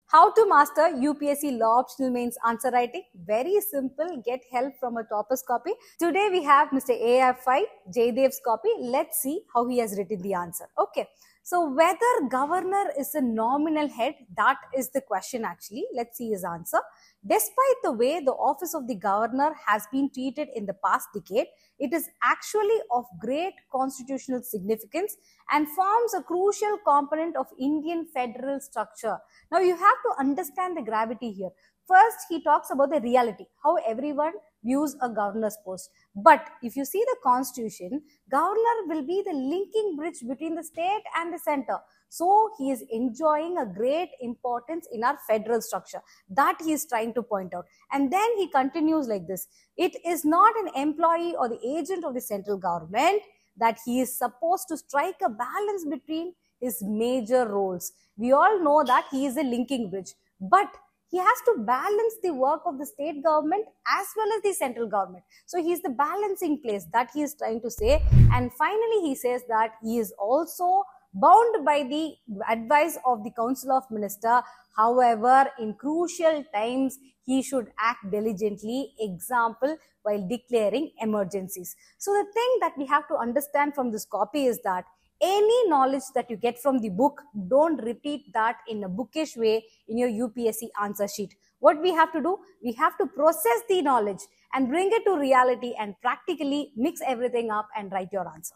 How to master UPSC law optional mains answer writing? Very simple. Get help from a topper's copy. Today we have Mr. AFI Jaydev's copy. Let's see how he has written the answer. Okay. So whether governor is a nominal head, that is the question actually. Let's see his answer. Despite the way the office of the governor has been treated in the past decade, it is actually of great constitutional significance and forms a crucial component of Indian federal structure. Now you have to understand the gravity here. First, he talks about the reality, how everyone views a governor's post. But if you see the constitution, governor will be the linking bridge between the state and the center. So he is enjoying a great importance in our federal structure. That he is trying to point out. And then he continues like this. It is not an employee or the agent of the central government, that he is supposed to strike a balance between his major roles. We all know that he is a linking bridge, but he has to balance the work of the state government as well as the central government. So he is the balancing place that he is trying to say. And finally, he says that he is also bound by the advice of the Council of Ministers. However, in crucial times, he should act diligently, example, while declaring emergencies. So the thing that we have to understand from this copy is that any knowledge that you get from the book, don't repeat that in a bookish way in your UPSC answer sheet. What we have to do, we have to process the knowledge and bring it to reality and practically mix everything up and write your answer.